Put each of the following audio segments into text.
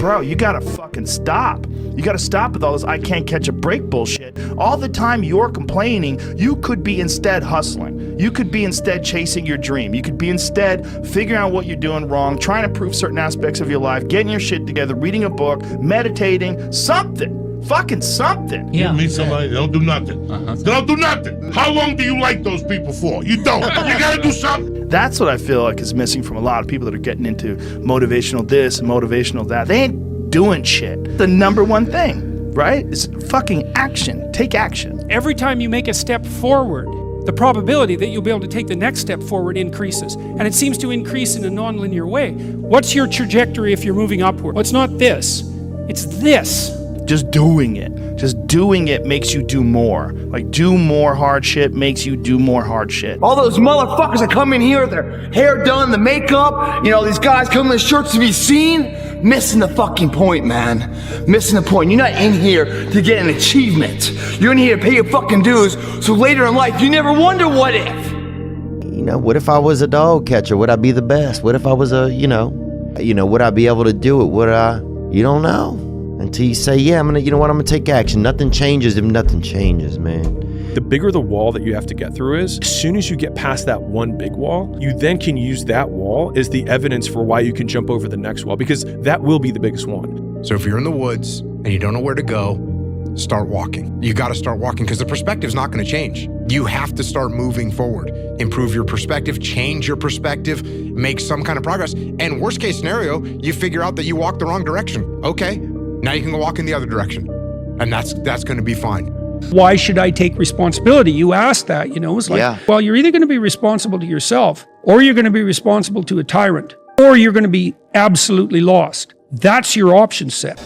bro, you gotta fucking stop. You gotta stop with all this I can't catch a break bullshit. All the time you're complaining, you could be instead hustling. You could be instead chasing your dream. You could be instead figuring out what you're doing wrong, trying to improve certain aspects of your life, getting your shit together, reading a book, meditating, something. Fucking something. Yeah. You meet somebody, they don't do nothing. They don't do nothing. How long do you like those people for? You don't. You gotta do something. That's what I feel like is missing from a lot of people that are getting into motivational this and motivational that. They ain't doing shit. The number one thing, right? Is fucking action. Take action. Every time you make a step forward, the probability that you'll be able to take the next step forward increases. And it seems to increase in a nonlinear way. What's your trajectory if you're moving upward? Well, it's not this. It's this. Just doing it. Just doing it makes you do more. Like, do more hard shit makes you do more hard shit. All those motherfuckers that come in here, their hair done, the makeup, you know, these guys come in the shirts to be seen, missing the fucking point, man. Missing the point. You're not in here to get an achievement. You're in here to pay your fucking dues, so later in life, you never wonder what if. You know, what if I was a dog catcher? Would I be the best? What if I was a, would I be able to do it? Would I? You don't know. Until you say, yeah, I'm gonna take action. Nothing changes if nothing changes, man. The bigger the wall that you have to get through is, as soon as you get past that one big wall, you then can use that wall as the evidence for why you can jump over the next wall, because that will be the biggest one. So if you're in the woods and you don't know where to go, start walking. You gotta start walking because the perspective's not gonna change. You have to start moving forward. Improve your perspective, change your perspective, make some kind of progress. And worst case scenario, you figure out that you walked the wrong direction. Okay. Now you can go walk in the other direction, and that's going to be fine. Why should I take responsibility? You asked that, it's like, well, you're either going to be responsible to yourself, or you're going to be responsible to a tyrant, or you're going to be absolutely lost. That's your option set.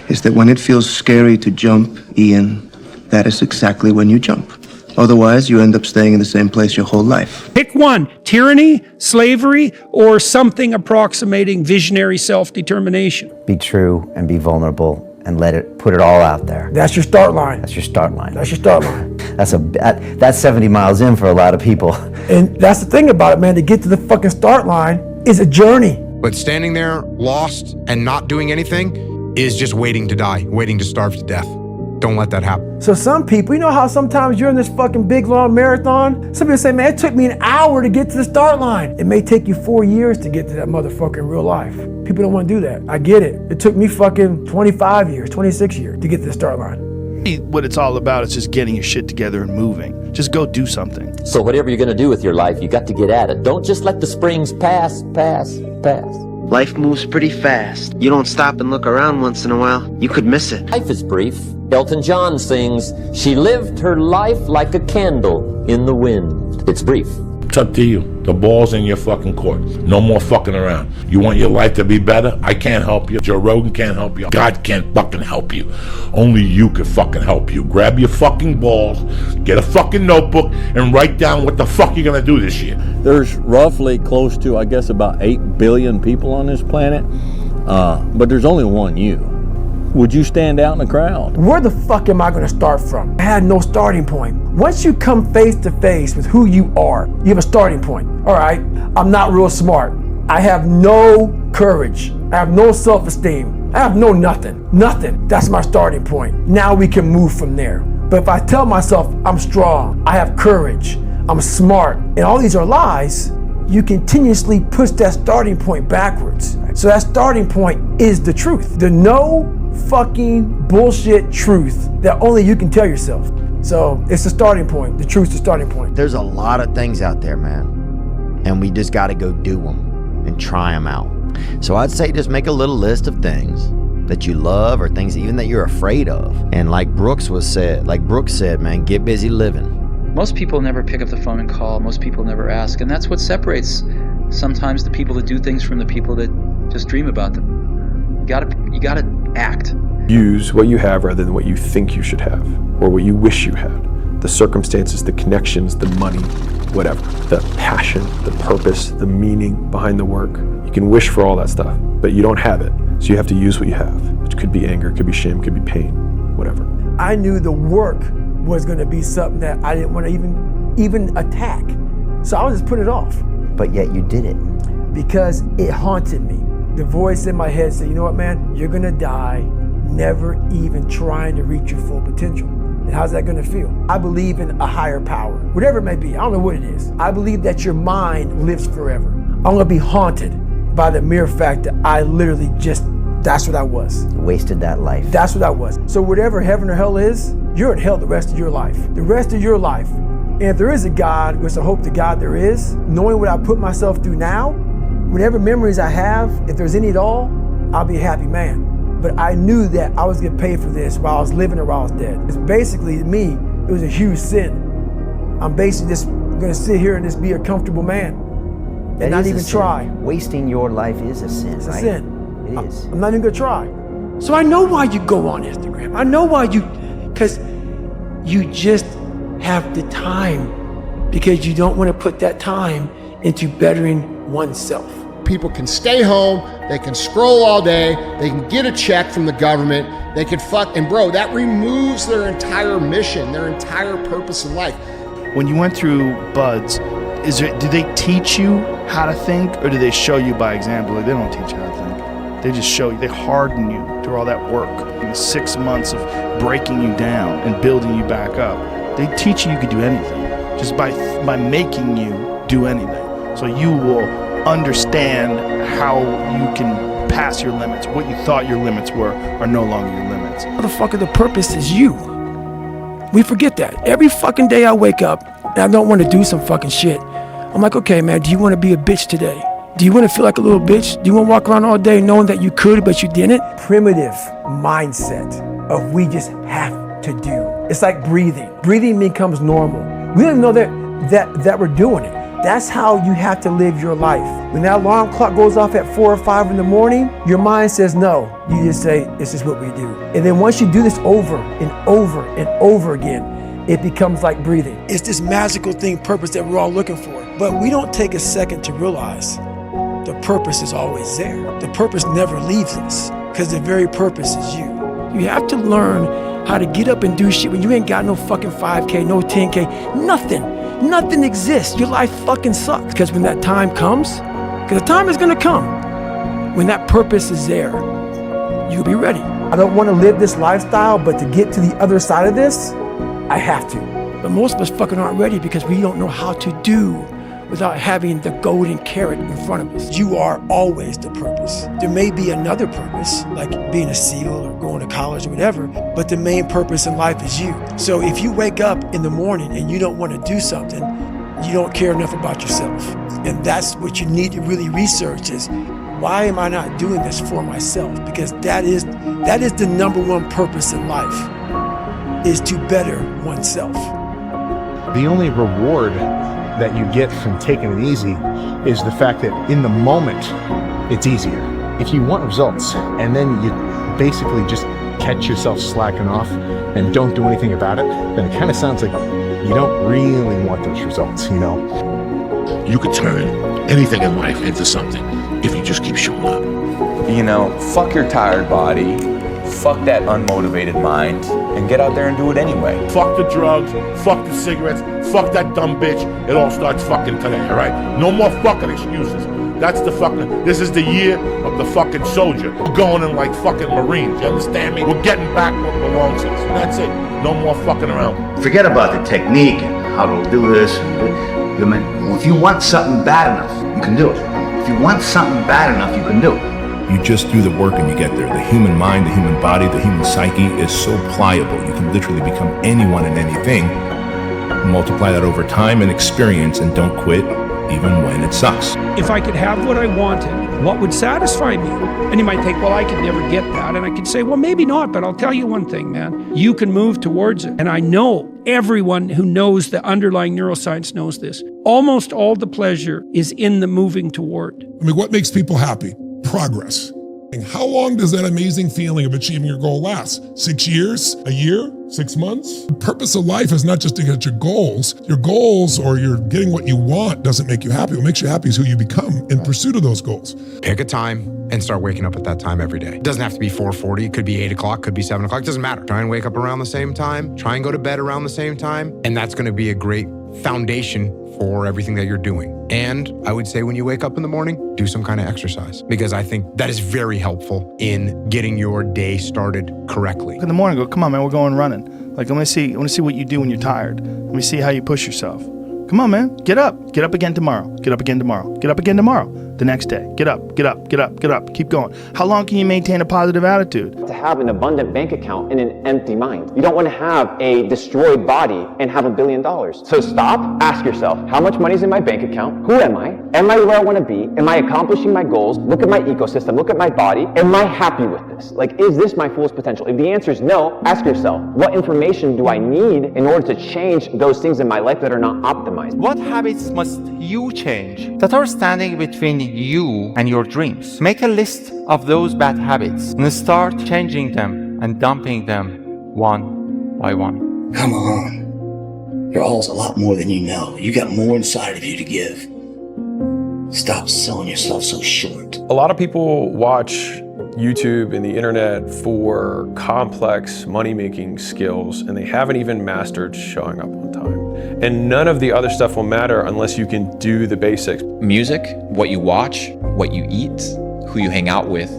Is that when it feels scary to jump, Ian, that is exactly when you jump. Otherwise, you end up staying in the same place your whole life. Pick one: tyranny, slavery, or something approximating visionary self-determination. Be true and be vulnerable and put it all out there. That's your start line. That's your start line. That's your start line. That's 70 miles in for a lot of people. And that's the thing about it, man. To get to the fucking start line is a journey. But standing there, lost, and not doing anything is just waiting to die, waiting to starve to death. Don't let that happen. So some people, you know how sometimes you're in this fucking big long marathon? Some people say, man, it took me an hour to get to the start line. It may take you 4 years to get to that motherfucker in real life. People don't want to do that. I get it. It took me fucking 25 years, 26 years to get to the start line. What it's all about is just getting your shit together and moving. Just go do something. So whatever you're gonna do with your life, you got to get at it. Don't just let the springs pass. Life moves pretty fast. You don't stop and look around once in a while, you could miss it. Life is brief. Elton John sings, she lived her life like a candle in the wind. It's brief. It's up to you. The ball's in your fucking court. No more fucking around. You want your life to be better? I can't help you. Joe Rogan can't help you. God can't fucking help you. Only you can fucking help you. Grab your fucking balls, get a fucking notebook, and write down what the fuck you're gonna do this year. There's roughly close to, I guess, about 8 billion people on this planet, but there's only one you. Would you stand out in the crowd? Where the fuck am I gonna start from? I had no starting point. Once you come face to face with who you are, you have a starting point. All right, I'm not real smart. I have no courage. I have no self-esteem. I have no nothing. Nothing. That's my starting point. Now we can move from there. But if I tell myself I'm strong, I have courage, I'm smart, and all these are lies, you continuously push that starting point backwards. So that starting point is the truth. The no fucking bullshit truth that only you can tell yourself. So it's the starting point. The truth's the starting point. There's a lot of things out there, man. And we just gotta go do them and try them out. So I'd say just make a little list of things that you love or things even that you're afraid of. And like Brooks said, man, get busy living. Most people never pick up the phone and call. Most people never ask. And that's what separates sometimes the people that do things from the people that just dream about them. You gotta act. Use what you have rather than what you think you should have, or what you wish you had. The circumstances, the connections, the money, whatever. The passion, the purpose, the meaning behind the work. You can wish for all that stuff, but you don't have it. So you have to use what you have, which could be anger, could be shame, could be pain, whatever. I knew the work was gonna be something that I didn't want to even attack. So I was just putting it off. But yet you did it. Because it haunted me. the voice in my head said, you know what, man? You're gonna die never even trying to reach your full potential. And how's that gonna feel? I believe in a higher power, whatever it may be. I don't know what it is. I believe that your mind lives forever. I'm gonna be haunted by the mere fact that I literally just, that's what I was. Wasted that life. That's what I was. So whatever heaven or hell is, you're in hell the rest of your life. The rest of your life. And if there is a God, which I hope to God there is, knowing what I put myself through now, whatever memories I have, if there's any at all, I'll be a happy man. But I knew that I was getting paid for this while I was living or while I was dead. It's basically, to me, it was a huge sin. I'm basically just gonna sit here and just be a comfortable man and not even try. Wasting your life is a sin, It's a right? sin. It is. I'm not even gonna try. So I know why you go on Instagram. I know why because you just have the time, because you don't want to put that time into bettering oneself. People can stay home, they can scroll all day, they can get a check from the government, they can and bro, that removes their entire mission, their entire purpose in life. When you went through Buds, do they teach you how to think, or do they show you by example? Like, they don't teach you how to think. They just show you, they harden you through all that work. In the 6 months of breaking you down and building you back up, they teach you could do anything, just by making you do anything. So you will understand how you can pass your limits. What you thought your limits were are no longer your limits. Motherfucker, the purpose is you. We forget that. Every fucking day I wake up and I don't want to do some fucking shit. I'm like, okay, man, do you want to be a bitch today? Do you want to feel like a little bitch? Do you want to walk around all day knowing that you could, but you didn't? Primitive mindset of we just have to do. It's like breathing. Breathing becomes normal. We don't even know that we're doing it. That's how you have to live your life. When that alarm clock goes off at 4 or 5 in the morning, your mind says no. You just say, this is what we do. And then once you do this over and over and over again, it becomes like breathing. It's this magical thing, purpose that we're all looking for. But we don't take a second to realize the purpose is always there. The purpose never leaves us, because the very purpose is you. You have to learn how to get up and do shit when you ain't got no fucking 5K, no 10K, nothing. Nothing exists. Your life fucking sucks. Because when that time comes, because the time is gonna come, when that purpose is there, you'll be ready. I don't want to live this lifestyle, but to get to the other side of this, I have to. But most of us fucking aren't ready because we don't know how to do without having the golden carrot in front of us. You are always the purpose. There may be another purpose, like being a SEAL or going to college or whatever, but the main purpose in life is you. So if you wake up in the morning and you don't want to do something, you don't care enough about yourself. And that's what you need to really research is, why am I not doing this for myself? Because that is the number one purpose in life, is to better oneself. The only reward that you get from taking it easy is the fact that in the moment, it's easier. If you want results and then you basically just catch yourself slacking off and don't do anything about it, then it kind of sounds like you don't really want those results, you know? You could turn anything in life into something if you just keep showing up. You know, fuck your tired body, fuck that unmotivated mind, and get out there and do it anyway. Fuck the drugs, fuck the cigarettes, fuck that dumb bitch. It all starts fucking today, all right? No more fucking excuses. That's the fucking, this is the year of the fucking soldier. We're going in like fucking Marines, you understand me? We're getting back what belongs to us. That's it. No more fucking around. Forget about the technique and how to do this. If you want something bad enough, you can do it. If you want something bad enough, you can do it. You just do the work and you get there. The human mind, the human body, the human psyche is so pliable. You can literally become anyone and anything. Multiply that over time and experience, and don't quit even when it sucks. If I could have what I wanted, what would satisfy me? And you might think, well, I could never get that. And I could say, well, maybe not, but I'll tell you one thing, man. You can move towards it. And I know everyone who knows the underlying neuroscience knows this. Almost all the pleasure is in the moving toward. I mean, what makes people happy? Progress. And how long does that amazing feeling of achieving your goal last? 6 years? A year? 6 months? The purpose of life is not just to get your goals. Your goals, or you're getting what you want, doesn't make you happy. What makes you happy is who you become in pursuit of those goals. Pick a time and start waking up at that time every day. It doesn't have to be 4:40. It could be 8 o'clock, could be 7 o'clock. It doesn't matter. Try and wake up around the same time. Try and go to bed around the same time. And that's going to be a great foundation for everything that you're doing. And I would say when you wake up in the morning, do some kind of exercise, because I think that is very helpful in getting your day started correctly. In the morning, go, come on, man, we're going running. Like, I want to see what you do when you're tired. Let me see how you push yourself. Come on, man, get up again tomorrow, get up again tomorrow, get up again tomorrow. The next day, get up, keep going. How long can you maintain a positive attitude? To have an abundant bank account and an empty mind. You don't want to have a destroyed body and have $1 billion. So stop, ask yourself, how much money is in my bank account? Who am I? Am I where I want to be? Am I accomplishing my goals? Look at my ecosystem, look at my body. Am I happy with this? Like, is this my fullest potential? If the answer is no, ask yourself, what information do I need in order to change those things in my life that are not optimized? What habits must you change that are standing between you and your dreams? Make a list of those bad habits and start changing them and dumping them one by one. Come on. You're all a lot more than you know. You got more inside of you to give. Stop selling yourself so short. A lot of people watch YouTube and the internet for complex money-making skills, and they haven't even mastered showing up on time. And none of the other stuff will matter unless you can do the basics. Music, what you watch, what you eat, who you hang out with,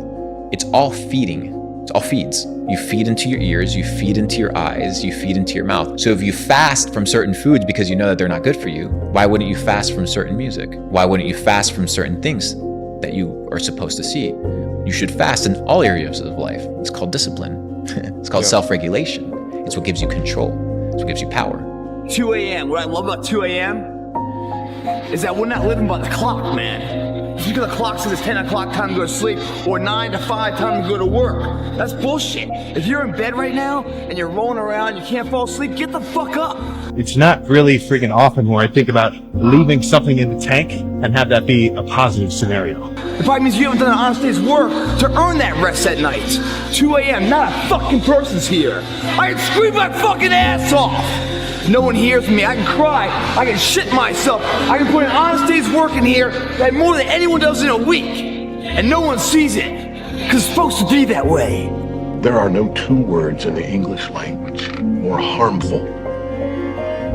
it's all feeding. It's all feeds. You feed into your ears, you feed into your eyes, you feed into your mouth. So if you fast from certain foods because you know that they're not good for you, why wouldn't you fast from certain music? Why wouldn't you fast from certain things that you are supposed to see? You should fast in all areas of life. It's called discipline. It's called self-regulation. It's what gives you control. It's what gives you power. 2 a.m. What I love about 2 a.m. is that we're not living by the clock, man. Just because the clock says it's 10 o'clock time to go to sleep or 9 to 5 time to go to work, that's bullshit. If you're in bed right now and you're rolling around, you can't fall asleep, get the fuck up. It's not really freaking often where I think about leaving something in the tank and have that be a positive scenario. It probably means you haven't done an honest day's work to earn that rest at night. 2 a.m., not a fucking person's here. I can scream my fucking ass off. No one hears me. I can cry. I can shit myself. I can put an honest day's work in here that more than anyone does in a week. And no one sees it. Because it's supposed to be that way. There are no two words in the English language more harmful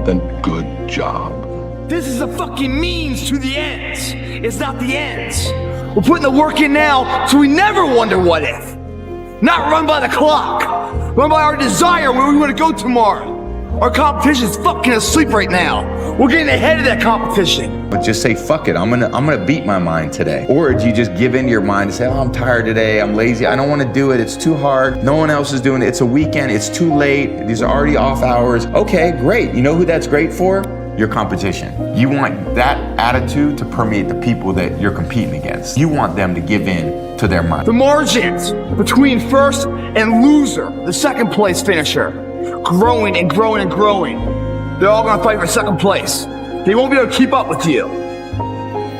than good job. This is a fucking means to the ends. It's not the ends. We're putting the work in now so we never wonder what if. Not run by the clock. Run by our desire where we want to go tomorrow. Our competition's fucking asleep right now. We're getting ahead of that competition. But just say, fuck it, I'm gonna beat my mind today. Or do you just give in to your mind and say, oh, I'm tired today, I'm lazy, I don't wanna do it, it's too hard, no one else is doing it, it's a weekend, it's too late, these are already off hours. Okay, great, you know who that's great for? Your competition. You want that attitude to permeate the people that you're competing against. You want them to give in to their mind. The margins between first and loser, the second place finisher, growing and growing and growing. They're all gonna fight for second place. They won't be able to keep up with you.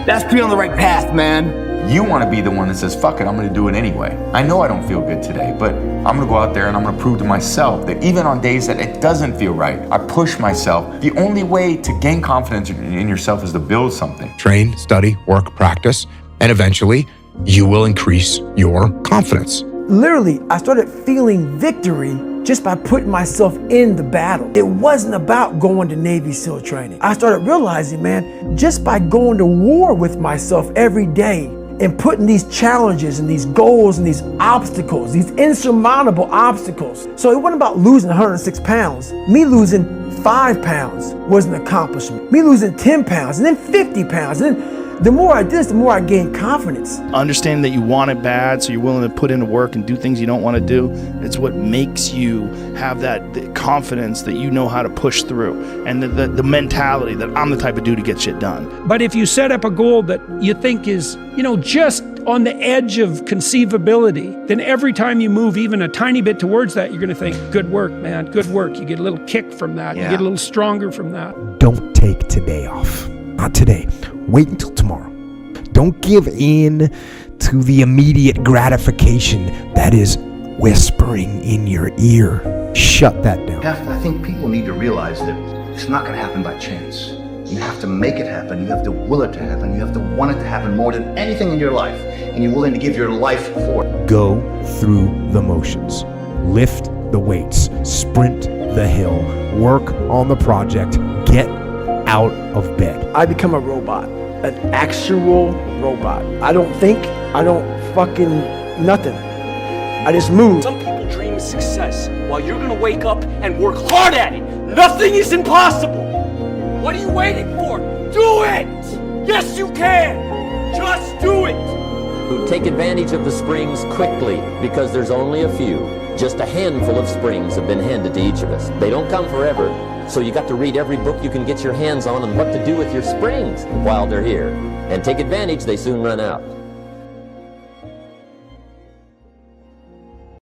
That's being on the right path, man. You want to be the one that says, fuck it, I'm going to do it anyway. I know I don't feel good today, but I'm going to go out there and I'm going to prove to myself that even on days that it doesn't feel right, I push myself. The only way to gain confidence in yourself is to build something. Train, study, work, practice, and eventually you will increase your confidence. Literally, I started feeling victory just by putting myself in the battle. It wasn't about going to Navy SEAL training. I started realizing, man, just by going to war with myself every day and putting these challenges and these goals and these obstacles, these insurmountable obstacles. So it wasn't about losing 106 pounds. Me losing 5 pounds was an accomplishment. Me losing 10 pounds and then 50 pounds. And then the more I did this, the more I gained confidence. Understanding that you want it bad, so you're willing to put into work and do things you don't want to do. It's what makes you have the confidence that you know how to push through, and the mentality that I'm the type of dude to get shit done. But if you set up a goal that you think is, just on the edge of conceivability, then every time you move even a tiny bit towards that, you're going to think, good work, man, good work. You get a little kick from that. You get a little stronger from that. Don't take today off. Not today. Wait until tomorrow. Don't give in to the immediate gratification that is whispering in your ear. Shut that down. I think people need to realize that it's not going to happen by chance. You have to make it happen. You have to will it to happen. You have to want it to happen more than anything in your life. And you're willing to give your life for it. Go through the motions. Lift the weights. Sprint the hill. Work on the project. Get out of bed. I become a robot, an actual robot. I don't think, I don't fucking nothing. I just move. Some people dream of success while you're gonna wake up and work hard at it. Nothing is impossible. What are you waiting for? Do it! Yes, you can! Just do it! Take advantage of the springs quickly, because there's only a few. Just a handful of springs have been handed to each of us. They don't come forever, so you got to read every book you can get your hands on on what to do with your springs while they're here. And take advantage, they soon run out.